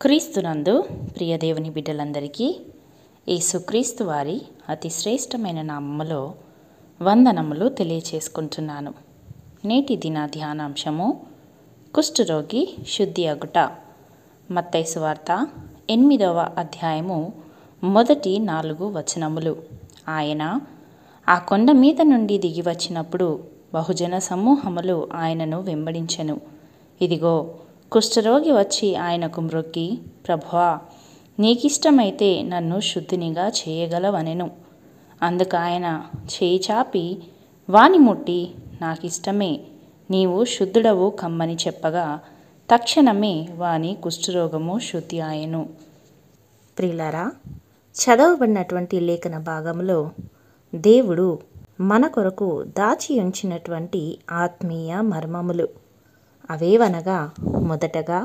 క్రీస్తునందు ప్రియదేవుని బిడ్డలందరికీ యేసుక్రీస్తు వారి అతి శ్రేష్టమైన నామములో వందనములు తెలియచేసుకుంటున్నాను. నేటి దిన ధ్యానాంశము కుష్ఠరోగి శుద్ధి అగుట. మత్తయి సువార్త 8వ అధ్యాయము మొదటి 4 వచనములు. ఆయన ఆ కొండ మీద నుండి దిగి వచ్చినప్పుడు బహుజన సమూహములు ఆయనను వెంబడించెను. ఇదిగో, కుష్ఠరోగి వచ్చి ఆయనకు మ్రొక్కి, ప్రభువా, నీకిష్టమైతే నన్ను శుద్ధినిగా చేయగలవనెను. అందుకు ఆయన చేయి చాపి వాని ముట్టి, నాకిష్టమే, నీవు శుద్ధుడవు కమ్మని చెప్పగా తక్షణమే వాని కుష్ఠరోగము శుద్ధి ఆయెను. ప్రియులారా, చదవబడినటువంటి లేఖన భాగంలో దేవుడు మన కొరకు దాచి ఉంచినటువంటి ఆత్మీయ మర్మములు అవేవనగా, మొదటగా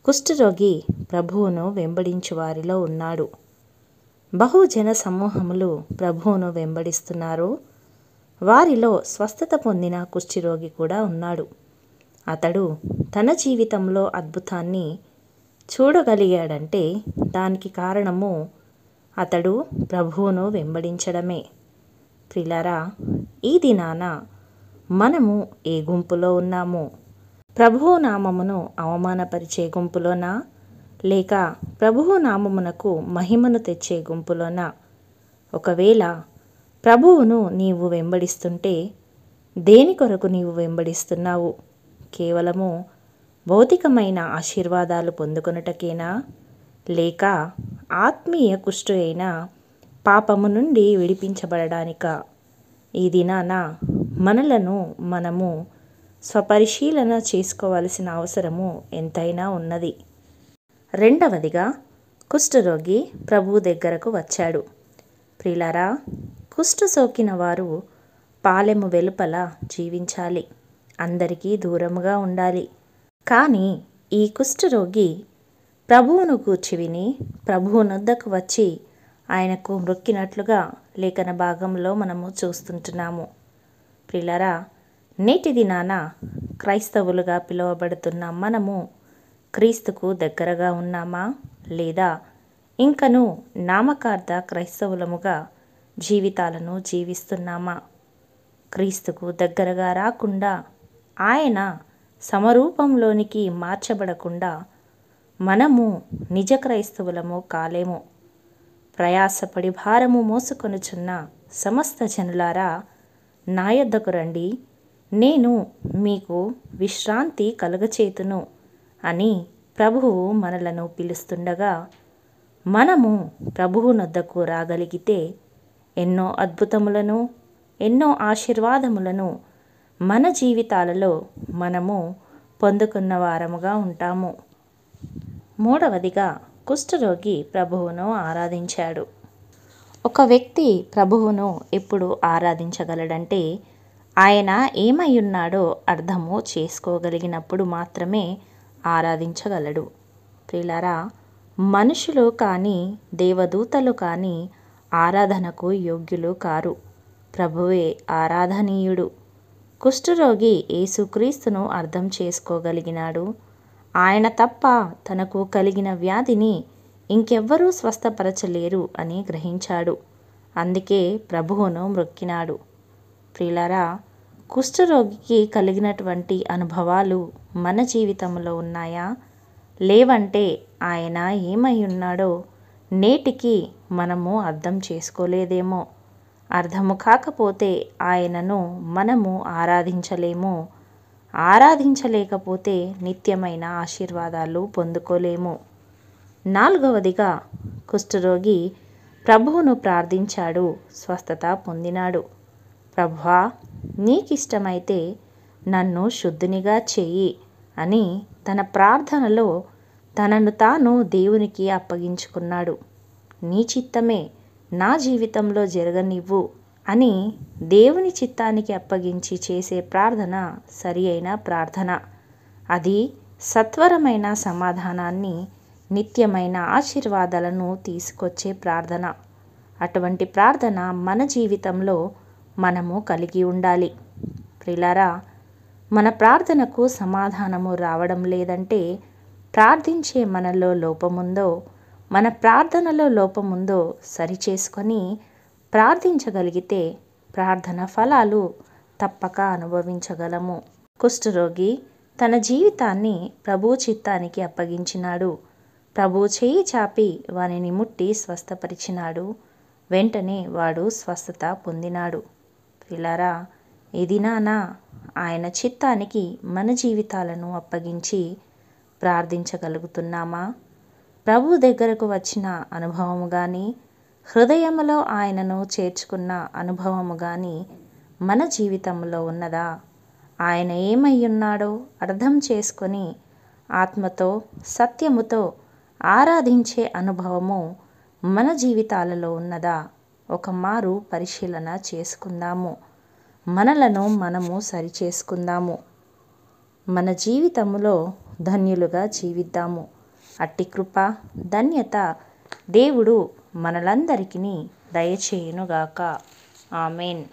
కుష్ఠరోగి ప్రభువును వెంబడించు వారిలో ఉన్నాడు. బహుజన సమూహములు ప్రభువును వెంబడిస్తున్నారు. వారిలో స్వస్థత పొందిన కుష్ఠరోగి కూడా ఉన్నాడు. అతడు తన జీవితంలో అద్భుతాన్ని చూడగలిగాడంటే దానికి కారణము అతడు ప్రభువును వెంబడించడమే. ప్రియులారా, ఈ దినాన మనము ఏ గుంపులో ఉన్నాము? ప్రభువు నామమును అవమానపరిచే గుంపులోనా, లేక ప్రభువు నామమునకు మహిమను తెచ్చే గుంపులోనా? ఒకవేళ ప్రభువును నీవు వెంబడిస్తుంటే దేని కొరకు నీవు వెంబడిస్తున్నావు? కేవలము భౌతికమైన ఆశీర్వాదాలు పొందుకొనుటకేనా, లేక ఆత్మీయ కుష్టు అయిన పాపము నుండి విడిపించబడడానికా? ఈ దినాన మనలను మనము స్వపరిశీలన చేసుకోవలసిన అవసరము ఎంతైనా ఉన్నది. రెండవదిగా, కుష్ఠరోగి ప్రభువు దగ్గరకు వచ్చాడు. ప్రియులారా, కుష్టు సోకిన వారు పాలెము వెలుపల జీవించాలి, అందరికీ దూరముగా ఉండాలి. కానీ ఈ కుష్ఠరోగి ప్రభువును గూర్చి విని ప్రభువు నొద్దకు వచ్చి ఆయనకు మ్రొక్కినట్లుగా లేఖన భాగంలో మనము చూస్తుంటున్నాము. ప్రియులారా, నేటి దినాన క్రైస్తవులుగా పిలువబడుతున్న మనము క్రీస్తుకు దగ్గరగా ఉన్నామా, లేదా ఇంకను నామకార్థ క్రైస్తవులముగా జీవితాలను జీవిస్తున్నామా? క్రీస్తుకు దగ్గరగా రాకుండా, ఆయన సమరూపంలోనికి మార్చబడకుండా మనము నిజ క్రైస్తవులము కాలేము. ప్రయాసపడి భారము మోసుకొనుచున్న సమస్త జనులారా, నా యొద్దకు రండి, నేను మీకు విశ్రాంతి కలుగచేతును అని ప్రభువు మనలను పిలుస్తుండగా, మనము ప్రభువు నొద్దకు రాగలిగితే ఎన్నో అద్భుతములను, ఎన్నో ఆశీర్వాదములను మన జీవితాలలో మనము పొందుకున్న వారముగా ఉంటాము. మూడవదిగా, కుష్ఠరోగి ప్రభువును ఆరాధించాడు. ఒక వ్యక్తి ప్రభువును ఎప్పుడు ఆరాధించగలడంటే ఆయన ఏమై ఉన్నాడో అర్థము చేసుకోగలిగినప్పుడు మాత్రమే ఆరాధించగలడు. ప్రియులారా, మనుషులు కానీ దేవదూతలు కానీ ఆరాధనకు యోగ్యులు కారు. ప్రభువే ఆరాధనీయుడు. కుష్ఠరోగి యేసుక్రీస్తును అర్థం చేసుకోగలిగినాడు. ఆయన తప్ప తనకు కలిగిన వ్యాధిని ఇంకెవ్వరూ స్వస్థపరచలేరు అని గ్రహించాడు. అందుకే ప్రభువును మ్రొక్కినాడు. ప్రియులారా, కుష్ఠరోగికి కలిగినటువంటి అనుభవాలు మన జీవితంలో ఉన్నాయా? లేవంటే ఆయన ఏమై ఉన్నాడో నేటికి మనము అర్థం చేసుకోలేదేమో. అర్థము కాకపోతే ఆయనను మనము ఆరాధించలేము. ఆరాధించలేకపోతే నిత్యమైన ఆశీర్వాదాలు పొందుకోలేము. నాలుగవదిగా, కుష్ఠరోగి ప్రభువును ప్రార్థించాడు, స్వస్థత పొందినాడు. ప్రభువా, నీకిష్టమైతే నన్ను శుద్ధునిగా చెయ్యి అని తన ప్రార్థనలో తనను తాను దేవునికి అప్పగించుకున్నాడు. నీ చిత్తమే నా జీవితంలో జరగనివ్వు అని దేవుని చిత్తానికి అప్పగించి చేసే ప్రార్థన సరి అయిన ప్రార్థన. అది సత్వరమైన సమాధానాన్ని, నిత్యమైన ఆశీర్వాదాలను తీసుకొచ్చే ప్రార్థన. అటువంటి ప్రార్థన మన జీవితంలో మనము కలిగి ఉండాలి. ప్రియులారా, మన ప్రార్థనకు సమాధానము రావడం లేదంటే ప్రార్థించే మనలో లోపముందో, మన ప్రార్థనలో లోపముందో సరిచేసుకొని ప్రార్థించగలిగితే ప్రార్థన ఫలాలు తప్పక అనుభవించగలము. కుష్ఠరోగి తన జీవితాన్ని ప్రభు చిత్తానికి అప్పగించినాడు. ప్రభు చేయి చాపి వానిని ముట్టి స్వస్థపరిచినాడు. వెంటనే వాడు స్వస్థత పొందినాడు. ప్రియులారా, ఈ దినాన ఆయన చిత్తానికి మన జీవితాలను అప్పగించి ప్రార్థించగలుగుతున్నామా? ప్రభు దగ్గరకు వచ్చిన అనుభవము కానీ, హృదయములో ఆయనను చేర్చుకున్న అనుభవము కానీ మన జీవితంలో ఉన్నదా? ఆయన ఏమై ఉన్నాడో అర్థం చేసుకొని ఆత్మతో సత్యముతో ఆరాధించే అనుభవము మన జీవితాలలో ఉన్నదా? ఒక మారు పరిశీలన చేసుకుందాము. మనలను మనము సరిచేసుకుందాము. మన జీవితములో ధన్యులుగా జీవిద్దాము. అట్టి కృప, ధన్యత దేవుడు మనలందరికీ దయచేయునుగాక. ఆమెన్.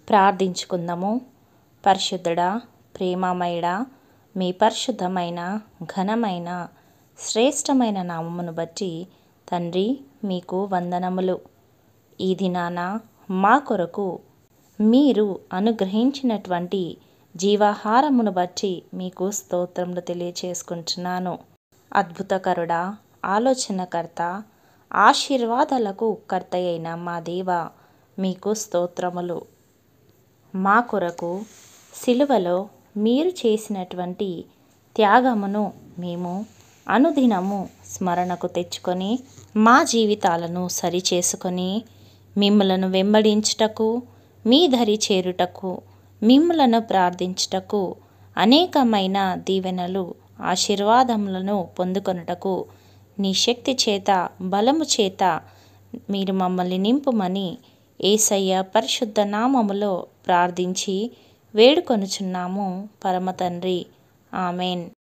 ప్రార్థించుకుందాము. పరిశుద్ధుడా, ప్రేమమయుడా, మీ పరిశుద్ధమైన, ఘనమైన, శ్రేష్టమైన నామమును బట్టి తండ్రి మీకు వందనములు. ఈ దినాన మా కొరకు మీరు అనుగ్రహించినటువంటి జీవాహారమును బట్టి మీకు స్తోత్రములు తెలియచేసుకుంటున్నాను. అద్భుతకరుడా, ఆలోచనకర్త, ఆశీర్వాదాలకు కర్త అయిన మా దేవ, మీకు స్తోత్రములు. మా కొరకు సిలువలో మీరు చేసినటువంటి త్యాగమును మేము అనుదినము స్మరణకు తెచ్చుకొని మా జీవితాలను సరిచేసుకొని మిమ్మలను వెంబడించుటకు, మీ దరి చేరుటకు, మిమ్మలను ప్రార్థించుటకు, అనేకమైన దీవెనలు, ఆశీర్వాదములను పొందుకొనుటకు నీ శక్తి చేత, బలము చేత మీరు మమ్మల్ని నింపుమని యేసయ్య పరిశుద్ధ నామములో ప్రార్థించి వేడుకొనుచున్నాము పరమ తండ్రి. ఆమెన్.